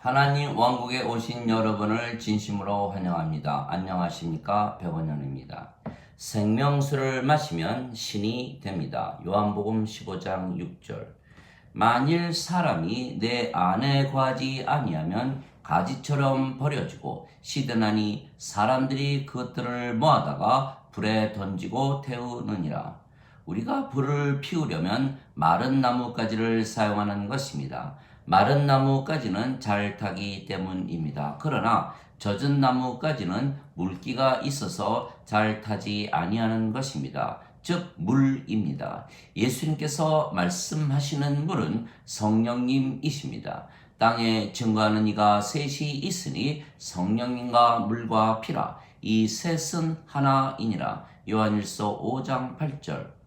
하나님 왕국에 오신 여러분을 진심으로 환영합니다. 안녕하십니까? 백원현입니다. 생명수를 마시면 신이 됩니다. 요한복음 15장 6절. 만일 사람이 내 안에 거하지 아니하면 가지처럼 버려지고 시드나니 사람들이 그것들을 모아다가 불에 던지고 태우느니라. 우리가 불을 피우려면 마른 나뭇가지를 사용하는 것입니다. 마른 나뭇가지는 잘 타기 때문입니다. 그러나 젖은 나뭇가지는 물기가 있어서 잘 타지 아니하는 것입니다. 즉 물입니다. 예수님께서 말씀하시는 물은 성령님이십니다. 땅에 증거하는 이가 셋이 있으니 성령님과 물과 피라. 이 셋은 하나이니라. 요한일서 5장 8절.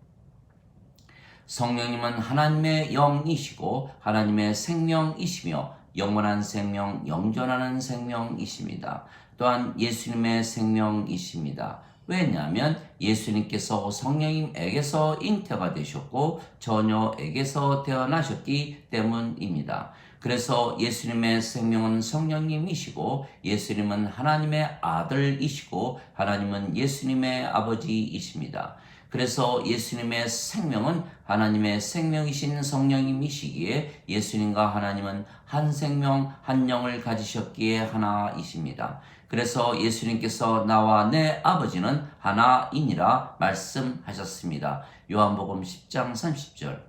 성령님은 하나님의 영이시고 하나님의 생명이시며 영원한 생명, 영존하는 생명이십니다. 또한 예수님의 생명이십니다. 왜냐하면 예수님께서 성령님에게서 잉태가 되셨고 처녀에게서 태어나셨기 때문입니다. 그래서 예수님의 생명은 성령님이시고 예수님은 하나님의 아들이시고 하나님은 예수님의 아버지이십니다. 그래서 예수님의 생명은 하나님의 생명이신 성령님이시기에 예수님과 하나님은 한 생명 한 영을 가지셨기에 하나이십니다. 그래서 예수님께서 나와 내 아버지는 하나이니라 말씀하셨습니다. 요한복음 10장 30절.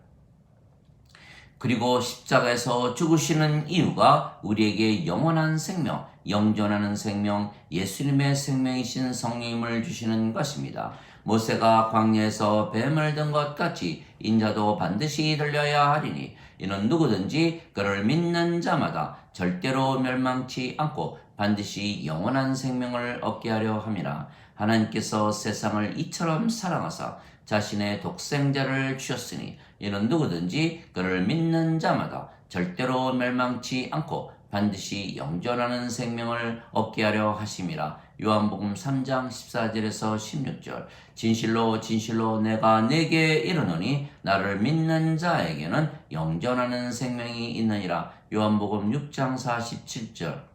그리고 십자가에서 죽으시는 이유가 우리에게 영원한 생명, 영존하는 생명, 예수님의 생명이신 성령님을 주시는 것입니다. 모세가 광야에서 뱀을 든 것 같이 인자도 반드시 들려야 하리니 이는 누구든지 그를 믿는 자마다 절대로 멸망치 않고 반드시 영원한 생명을 얻게 하려 함이라. 하나님께서 세상을 이처럼 사랑하사 자신의 독생자를 주셨으니 이는 누구든지 그를 믿는 자마다 절대로 멸망치 않고 반드시 영존하는 생명을 얻게 하려 하심이라. 요한복음 3장 14절에서 16절. 진실로 진실로 내가 네게 이르노니 나를 믿는 자에게는 영존하는 생명이 있느니라. 요한복음 6장 47절.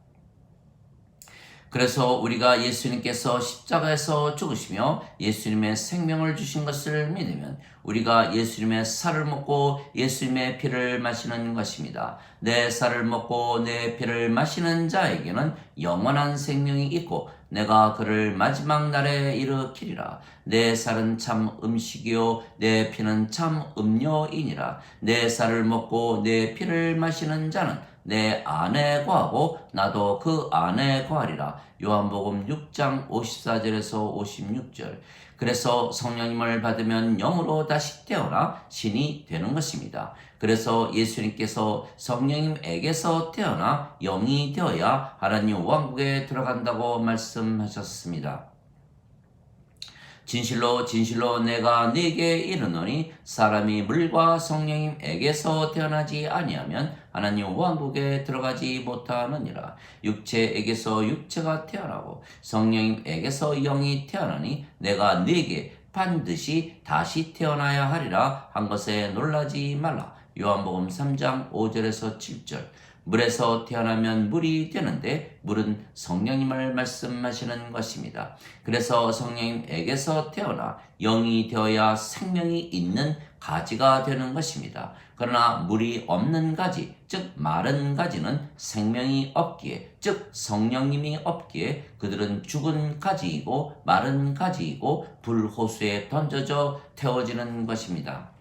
그래서 우리가 예수님께서 십자가에서 죽으시며 예수님의 생명을 주신 것을 믿으면 우리가 예수님의 살을 먹고 예수님의 피를 마시는 것입니다. 내 살을 먹고 내 피를 마시는 자에게는 영원한 생명이 있고 내가 그를 마지막 날에 일으키리라. 내 살은 참 음식이요 내 피는 참 음료이니라. 내 살을 먹고 내 피를 마시는 자는 내 안에 거하고 나도 그 안에 거하리라. 요한복음 6장 54절에서 56절. 그래서 성령님을 받으면 영으로 다시 태어나 신이 되는 것입니다. 그래서 예수님께서 성령님에게서 태어나 영이 되어야 하나님 왕국에 들어간다고 말씀하셨습니다. 진실로 진실로 내가 네게 이르노니 사람이 물과 성령님에게서 태어나지 아니하면 하나님 왕국에 들어가지 못하느니라. 육체에게서 육체가 태어나고 성령님에게서 영이 태어나니 내가 네게 반드시 다시 태어나야 하리라 한 것에 놀라지 말라. 요한복음 3장 5절에서 7절. 물에서 태어나면 물이 되는데 물은 성령님을 말씀하시는 것입니다. 그래서 성령님에게서 태어나 영이 되어야 생명이 있는 가지가 되는 것입니다. 그러나 물이 없는 가지, 즉 마른 가지는 생명이 없기에, 즉 성령님이 없기에 그들은 죽은 가지이고 마른 가지이고 불호수에 던져져 태워지는 것입니다.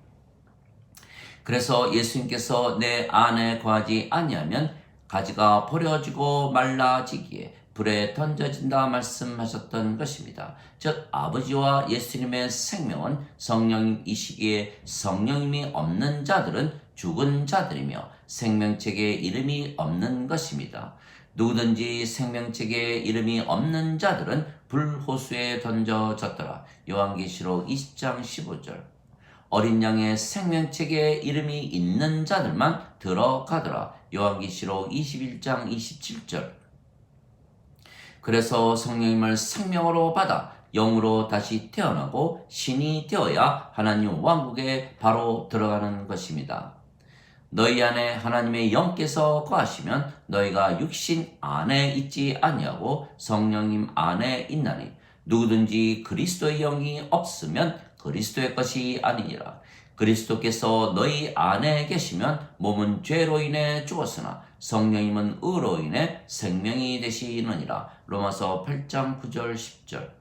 그래서 예수님께서 내 안에 거하지 아니하면 가지가 버려지고 말라지기에 불에 던져진다 말씀하셨던 것입니다. 즉 아버지와 예수님의 생명은 성령이시기에 성령님이 없는 자들은 죽은 자들이며 생명책에 이름이 없는 것입니다. 누구든지 생명책에 이름이 없는 자들은 불호수에 던져졌더라. 요한계시록 20장 15절. 어린 양의 생명책에 이름이 있는 자들만 들어가더라. 요한계시록 21장 27절. 그래서 성령님을 생명으로 받아 영으로 다시 태어나고 신이 되어야 하나님 왕국에 바로 들어가는 것입니다. 너희 안에 하나님의 영께서 거하시면 너희가 육신 안에 있지 아니하고 성령님 안에 있나니 누구든지 그리스도의 영이 없으면 그리스도의 것이 아니니라. 그리스도께서 너희 안에 계시면 몸은 죄로 인해 죽었으나 성령님은 의로 인해 생명이 되시느니라. 로마서 8장 9절 10절.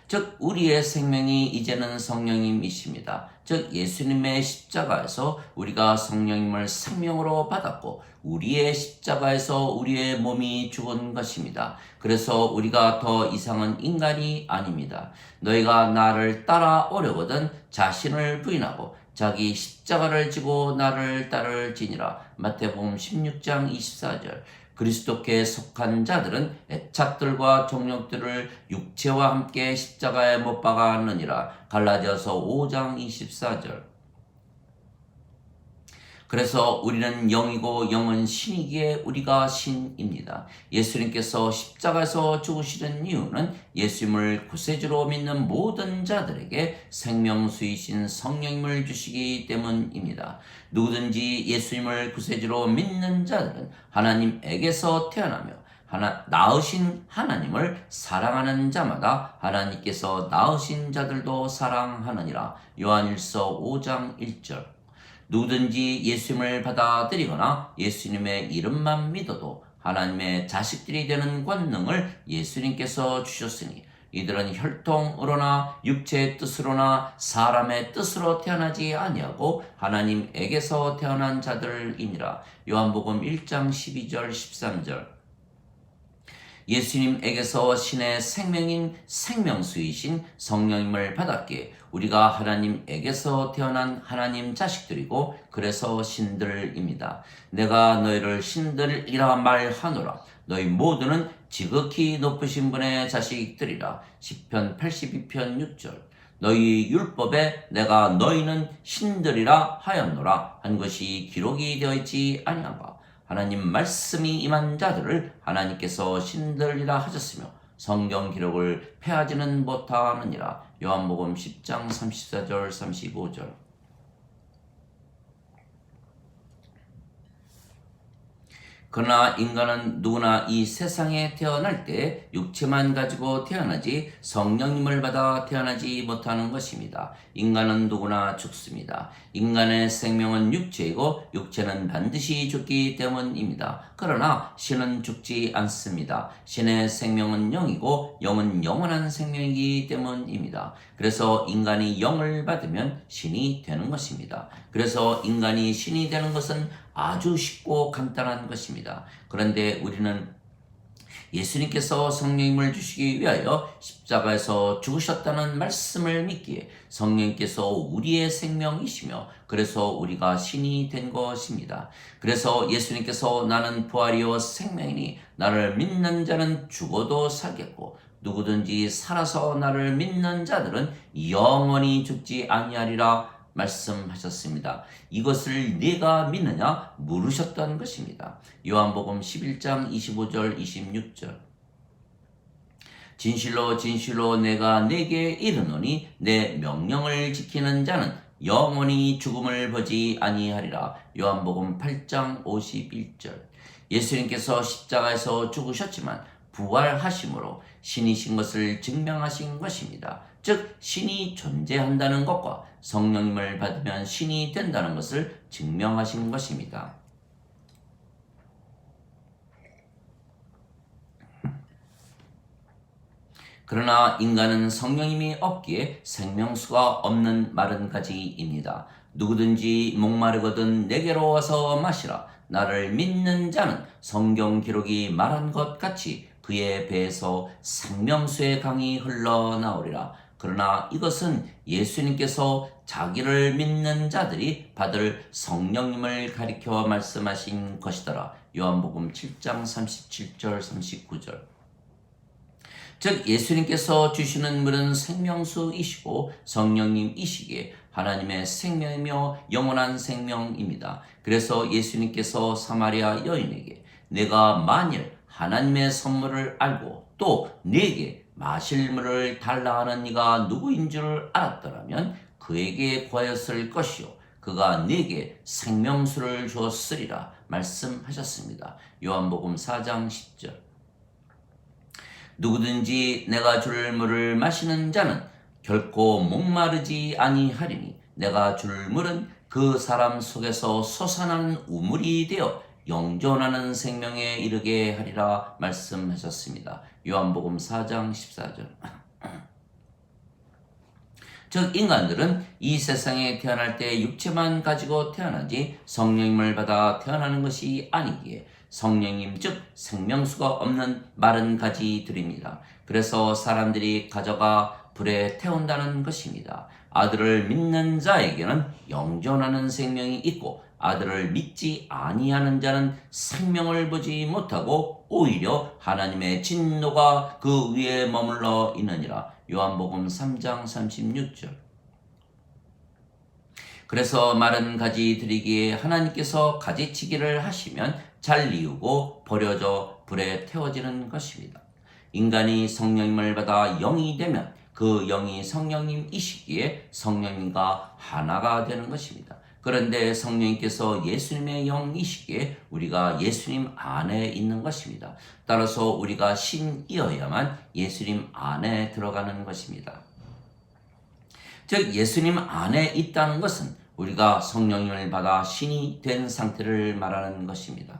즉 우리의 생명이 이제는 성령님이십니다. 즉 예수님의 십자가에서 우리가 성령님을 생명으로 받았고 우리의 십자가에서 우리의 몸이 죽은 것입니다. 그래서 우리가 더 이상은 인간이 아닙니다. 너희가 나를 따라오려거든 자신을 부인하고 자기 십자가를 지고 나를 따를지니라. 마태복음 16장 24절. 그리스도께 속한 자들은 애착들과 정욕들을 육체와 함께 십자가에 못 박았느니라. 갈라디아서 5장 24절. 그래서 우리는 영이고 영은 신이기에 우리가 신입니다. 예수님께서 십자가에서 죽으시는 이유는 예수님을 구세주로 믿는 모든 자들에게 생명수이신 성령님을 주시기 때문입니다. 누구든지 예수님을 구세주로 믿는 자들은 하나님에게서 태어나며 낳으신 하나님을 사랑하는 자마다 하나님께서 낳으신 자들도 사랑하느니라. 요한일서 5장 1절. 누구든지 예수님을 받아들이거나 예수님의 이름만 믿어도 하나님의 자식들이 되는 권능을 예수님께서 주셨으니 이들은 혈통으로나 육체의 뜻으로나 사람의 뜻으로 태어나지 아니하고 하나님에게서 태어난 자들이니라. 요한복음 1장 12절 13절. 예수님에게서 신의 생명인 생명수이신 성령님을 받았기에 우리가 하나님에게서 태어난 하나님 자식들이고 그래서 신들입니다. 내가 너희를 신들이라 말하노라. 너희 모두는 지극히 높으신 분의 자식들이라. 시편 82편 6절. 너희 율법에 내가 너희는 신들이라 하였노라 한 것이 기록이 되어 있지 아니한가. 하나님 말씀이 임한 자들을 하나님께서 신들이라 하셨으며 성경 기록을 폐하지는 못하느니라. 요한복음 10장 34절 35절. 그러나 인간은 누구나 이 세상에 태어날 때 육체만 가지고 태어나지 성령님을 받아 태어나지 못하는 것입니다. 인간은 누구나 죽습니다. 인간의 생명은 육체이고 육체는 반드시 죽기 때문입니다. 그러나 신은 죽지 않습니다. 신의 생명은 영이고 영은 영원한 생명이기 때문입니다. 그래서 인간이 영을 받으면 신이 되는 것입니다. 그래서 인간이 신이 되는 것은 아주 쉽고 간단한 것입니다. 그런데 우리는 예수님께서 성령님을 주시기 위하여 십자가에서 죽으셨다는 말씀을 믿기에 성령님께서 우리의 생명이시며 그래서 우리가 신이 된 것입니다. 그래서 예수님께서 나는 부활이요 생명이니 나를 믿는 자는 죽어도 살겠고 누구든지 살아서 나를 믿는 자들은 영원히 죽지 아니하리라 말씀하셨습니다. 이것을 네가 믿느냐 물으셨던 것입니다. 요한복음 11장 25절 26절. 진실로 진실로 내가 네게 이르노니 내 명령을 지키는 자는 영원히 죽음을 보지 아니하리라. 요한복음 8장 51절. 예수님께서 십자가에서 죽으셨지만 부활하심으로 신이신 것을 증명하신 것입니다. 즉 신이 존재한다는 것과 성령님을 받으면 신이 된다는 것을 증명하신 것입니다. 그러나 인간은 성령님이 없기에 생명수가 없는 마른 가지입니다. 누구든지 목마르거든 내게로 와서 마시라. 나를 믿는 자는 성경 기록이 말한 것 같이 그의 배에서 생명수의 강이 흘러나오리라. 그러나 이것은 예수님께서 자기를 믿는 자들이 받을 성령님을 가리켜 말씀하신 것이더라. 요한복음 7장 37절 39절. 즉 예수님께서 주시는 물은 생명수이시고 성령님이시기에 하나님의 생명이며 영원한 생명입니다. 그래서 예수님께서 사마리아 여인에게 내가 만일 하나님의 선물을 알고 또 네게 마실 물을 달라 하는 이가 누구인 줄 알았더라면 그에게 구하였을 것이요 그가 네게 생명수를 주었으리라 말씀하셨습니다. 요한복음 4장 10절. 누구든지 내가 줄 물을 마시는 자는 결코 목마르지 아니하리니 내가 줄 물은 그 사람 속에서 솟아나는 우물이 되어 영존하는 생명에 이르게 하리라 말씀하셨습니다. 요한복음 4장 14절. 즉 인간들은 이 세상에 태어날 때 육체만 가지고 태어나지 성령님을 받아 태어나는 것이 아니기에 성령님 즉 생명수가 없는 마른 가지들입니다. 그래서 사람들이 가져가 불에 태운다는 것입니다. 아들을 믿는 자에게는 영존하는 생명이 있고 아들을 믿지 아니하는 자는 생명을 보지 못하고 오히려 하나님의 진노가 그 위에 머물러 있느니라. 요한복음 3장 36절. 그래서 마른 가지 드리기에 하나님께서 가지치기를 하시면 잘리우고 버려져 불에 태워지는 것입니다. 인간이 성령님을 받아 영이 되면 그 영이 성령님이시기에 성령님과 하나가 되는 것입니다. 그런데 성령님께서 예수님의 영이시기에 우리가 예수님 안에 있는 것입니다. 따라서 우리가 신이어야만 예수님 안에 들어가는 것입니다. 즉 예수님 안에 있다는 것은 우리가 성령님을 받아 신이 된 상태를 말하는 것입니다.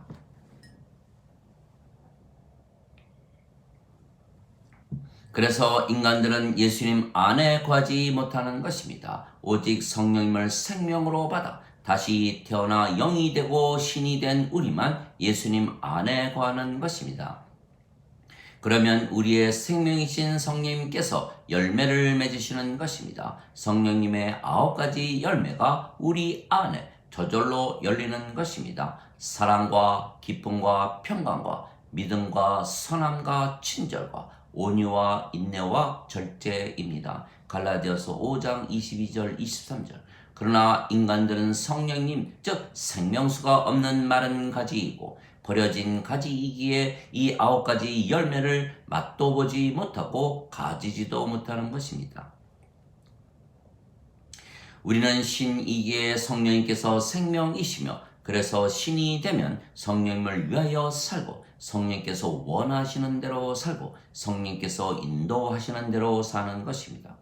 그래서 인간들은 예수님 안에 거하지 못하는 것입니다. 오직 성령님을 생명으로 받아 다시 태어나 영이 되고 신이 된 우리만 예수님 안에 거하는 것입니다. 그러면 우리의 생명이신 성령님께서 열매를 맺으시는 것입니다. 성령님의 9가지 열매가 우리 안에 저절로 열리는 것입니다. 사랑과 기쁨과 평강과 믿음과 선함과 친절과 온유와 인내와 절제입니다. 갈라디아서 5장 22절 23절. 그러나 인간들은 성령님 즉 생명수가 없는 마른 가지이고 버려진 가지이기에 이 9가지 열매를 맛도 보지 못하고 가지지도 못하는 것입니다. 우리는 신이기에 성령님께서 생명이시며 그래서 신이 되면 성령님을 위하여 살고 성령님께서 원하시는 대로 살고 성령님께서 인도하시는 대로 사는 것입니다.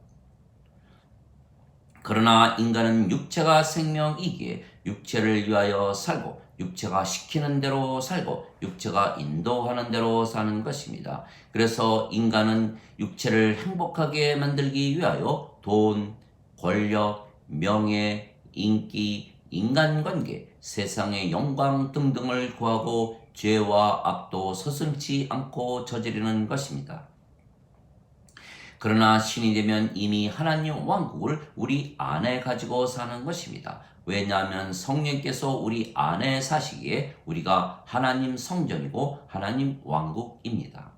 그러나 인간은 육체가 생명이기에 육체를 위하여 살고 육체가 시키는 대로 살고 육체가 인도하는 대로 사는 것입니다. 그래서 인간은 육체를 행복하게 만들기 위하여 돈, 권력, 명예, 인기, 인간관계, 세상의 영광 등등을 구하고 죄와 악도 서슴지 않고 저지르는 것입니다. 그러나 신이 되면 이미 하나님 왕국을 우리 안에 가지고 사는 것입니다. 왜냐하면 성령께서 우리 안에 사시기에 우리가 하나님 성전이고 하나님 왕국입니다.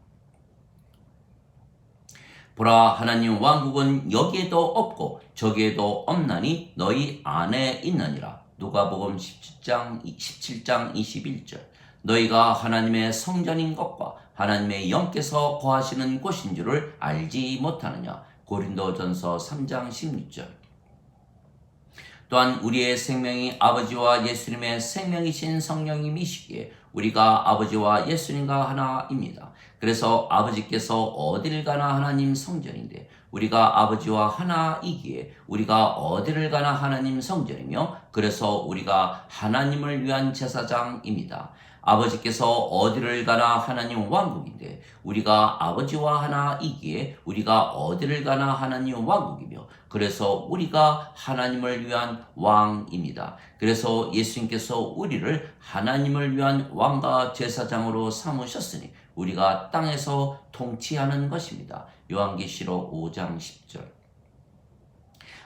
보라 하나님 왕국은 여기에도 없고 저기에도 없나니 너희 안에 있느니라. 누가복음 17장 21절. 너희가 하나님의 성전인 것과 하나님의 영께서 거하시는 곳인 줄을 알지 못하느냐. 고린도전서 3장 16절. 또한 우리의 생명이 아버지와 예수님의 생명이신 성령님이시기에 우리가 아버지와 예수님과 하나입니다. 그래서 아버지께서 어디를 가나 하나님 성전인데 우리가 아버지와 하나이기에 우리가 어디를 가나 하나님 성전이며 그래서 우리가 하나님을 위한 제사장입니다. 아버지께서 어디를 가나 하나님 왕국인데 우리가 아버지와 하나이기에 우리가 어디를 가나 하나님 왕국이며 그래서 우리가 하나님을 위한 왕입니다. 그래서 예수님께서 우리를 하나님을 위한 왕과 제사장으로 삼으셨으니 우리가 땅에서 통치하는 것입니다. 요한계시록 5장 10절.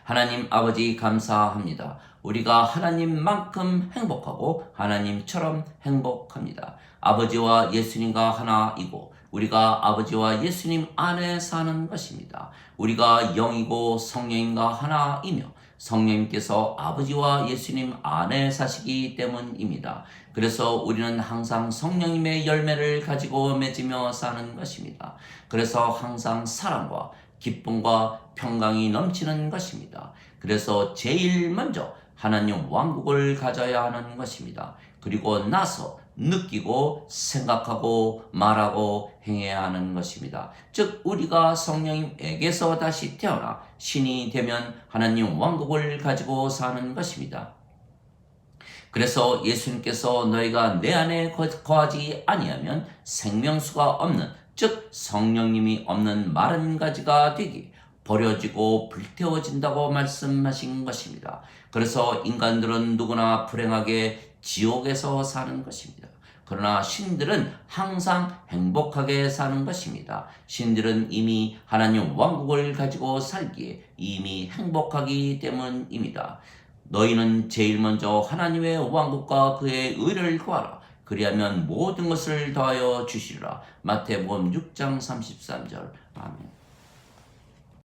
하나님 아버지 감사합니다. 우리가 하나님만큼 행복하고 하나님처럼 행복합니다. 아버지와 예수님과 하나이고 우리가 아버지와 예수님 안에 사는 것입니다. 우리가 영이고 성령님과 하나이며 성령님께서 아버지와 예수님 안에 사시기 때문입니다. 그래서 우리는 항상 성령님의 열매를 가지고 맺으며 사는 것입니다. 그래서 항상 사랑과 기쁨과 평강이 넘치는 것입니다. 그래서 제일 먼저 하나님 왕국을 가져야 하는 것입니다. 그리고 나서 느끼고 생각하고 말하고 행해야 하는 것입니다. 즉 우리가 성령님에게서 다시 태어나 신이 되면 하나님 왕국을 가지고 사는 것입니다. 그래서 예수님께서 너희가 내 안에 거하지 아니하면 생명수가 없는, 즉 성령님이 없는 마른 가지가 되기, 버려지고 불태워진다고 말씀하신 것입니다. 그래서 인간들은 누구나 불행하게 지옥에서 사는 것입니다. 그러나 신들은 항상 행복하게 사는 것입니다. 신들은 이미 하나님 왕국을 가지고 살기에 이미 행복하기 때문입니다. 너희는 제일 먼저 하나님의 왕국과 그의 의를 구하라. 그리하면 모든 것을 더하여 주시리라. 마태복음 6장 33절. 아멘.